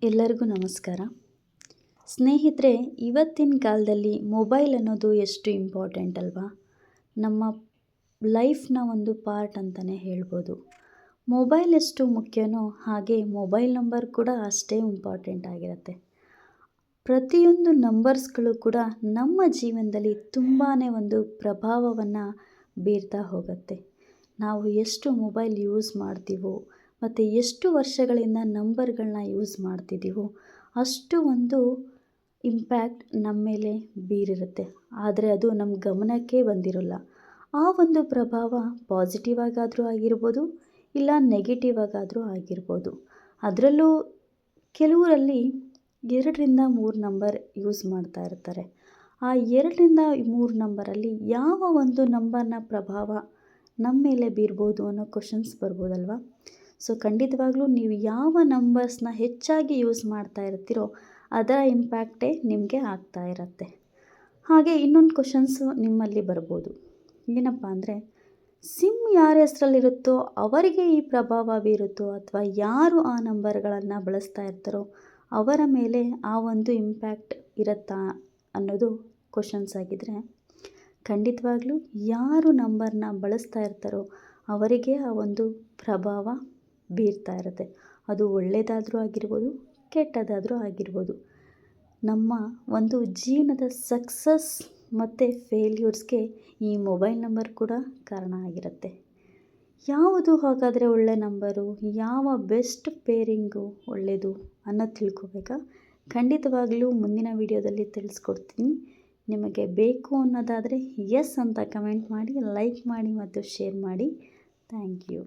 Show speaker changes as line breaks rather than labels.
ಎಲ್ಲರಿಗೂ ನಮಸ್ಕಾರ. ಸ್ನೇಹಿತರೆ, ಇವತ್ತಿನ ಕಾಲದಲ್ಲಿ ಮೊಬೈಲ್ ಅನ್ನೋದು ಎಷ್ಟು ಇಂಪಾರ್ಟೆಂಟ್ ಅಲ್ವಾ? ನಮ್ಮ ಲೈಫ್ನ ಒಂದು ಪಾರ್ಟ್ ಅಂತಲೇ ಹೇಳ್ಬೋದು. ಮೊಬೈಲ್ ಎಷ್ಟು ಮುಖ್ಯನೋ ಹಾಗೆ ಮೊಬೈಲ್ ನಂಬರ್ ಕೂಡ ಅಷ್ಟೇ ಇಂಪಾರ್ಟೆಂಟ್ ಆಗಿರುತ್ತೆ. ಪ್ರತಿಯೊಂದು ನಂಬರ್ಸ್ಗಳು ಕೂಡ ನಮ್ಮ ಜೀವನದಲ್ಲಿ ತುಂಬಾ ಒಂದು ಪ್ರಭಾವವನ್ನು ಬೀರ್ತಾ ಹೋಗುತ್ತೆ. ನಾವು ಎಷ್ಟು ಮೊಬೈಲ್ ಯೂಸ್ ಮಾಡ್ತೀವೋ ಮತ್ತು ಎಷ್ಟು ವರ್ಷಗಳಿಂದ ನಂಬರ್ಗಳನ್ನ ಯೂಸ್ ಮಾಡ್ತಿದ್ದೀವೋ ಅಷ್ಟು ಒಂದು ಇಂಪ್ಯಾಕ್ಟ್ ನಮ್ಮ ಮೇಲೆ ಬೀರಿರುತ್ತೆ. ಆದರೆ ಅದು ನಮ್ಮ ಗಮನಕ್ಕೆ ಬಂದಿರೋಲ್ಲ. ಆ ಒಂದು ಪ್ರಭಾವ ಪಾಸಿಟಿವ್ ಆಗಾದರೂ ಆಗಿರ್ಬೋದು, ಇಲ್ಲ ನೆಗೆಟಿವ್ ಆಗಾದರೂ ಆಗಿರ್ಬೋದು. ಅದರಲ್ಲೂ ಕೆಲವರಲ್ಲಿ 2ರಿಂದ 3 ನಂಬರ್ ಯೂಸ್ ಮಾಡ್ತಾ ಇರ್ತಾರೆ. ಆ 2ರಿಂದ 3 ನಂಬರಲ್ಲಿ ಯಾವ ಒಂದು ನಂಬರ್ನ ಪ್ರಭಾವ ನಮ್ಮ ಮೇಲೆ ಬೀರ್ಬೋದು ಅನ್ನೋ ಕ್ವಶನ್ಸ್ ಬರ್ಬೋದಲ್ವ? ಸೊ ಖಂಡಿತವಾಗ್ಲೂ ನೀವು ಯಾವ ನಂಬರ್ಸ್ನ ಹೆಚ್ಚಾಗಿ ಯೂಸ್ ಮಾಡ್ತಾ ಇರ್ತೀರೋ ಅದರ ಇಂಪ್ಯಾಕ್ಟೇ ನಿಮಗೆ ಆಗ್ತಾ ಇರುತ್ತೆ. ಹಾಗೆ ಇನ್ನೊಂದು ಕ್ವಶನ್ಸು ನಿಮ್ಮಲ್ಲಿ ಬರ್ಬೋದು. ಏನಪ್ಪ ಅಂದರೆ, ಸಿಮ್ ಯಾರ ಹೆಸರಲ್ಲಿರುತ್ತೋ ಅವರಿಗೆ ಈ ಪ್ರಭಾವ ಬೀರುತ್ತೋ ಅಥವಾ ಯಾರು ಆ ನಂಬರ್ಗಳನ್ನು ಬಳಸ್ತಾ ಇರ್ತಾರೋ ಅವರ ಮೇಲೆ ಆ ಒಂದು ಇಂಪ್ಯಾಕ್ಟ್ ಇರುತ್ತಾ ಅನ್ನೋದು ಕ್ವಶನ್ಸ್ ಆಗಿದ್ದರೆ, ಖಂಡಿತವಾಗ್ಲೂ ಯಾರು ನಂಬರ್ನ ಬಳಸ್ತಾ ಇರ್ತಾರೋ ಅವರಿಗೆ ಆ ಒಂದು ಪ್ರಭಾವ ಬೀರ್ತಾ ಇರುತ್ತೆ. ಅದು ಒಳ್ಳೆಯದಾದರೂ ಆಗಿರ್ಬೋದು, ಕೆಟ್ಟದಾದರೂ ಆಗಿರ್ಬೋದು. ನಮ್ಮ ಒಂದು ಜೀವನದ ಸಕ್ಸಸ್ ಮತ್ತು ಫೇಲ್ಯೂರ್ಸ್ಗೆ ಈ ಮೊಬೈಲ್ ನಂಬರ್ ಕೂಡ ಕಾರಣ ಆಗಿರುತ್ತೆ. ಯಾವುದು ಹಾಗಾದರೆ ಒಳ್ಳೆಯ ನಂಬರು, ಯಾವ ಬೆಸ್ಟ್ ಪೇರಿಂಗು ಒಳ್ಳೆಯದು ಅನ್ನೋದು ತಿಳ್ಕೊಬೇಕಾ? ಖಂಡಿತವಾಗಲೂ ಮುಂದಿನ ವಿಡಿಯೋದಲ್ಲಿ ತಿಳಿಸ್ಕೊಡ್ತೀನಿ. ನಿಮಗೆ ಬೇಕು ಅನ್ನೋದಾದರೆ ಎಸ್ ಅಂತ ಕಮೆಂಟ್ ಮಾಡಿ, ಲೈಕ್ ಮಾಡಿ ಮತ್ತು ಶೇರ್ ಮಾಡಿ. Thank you.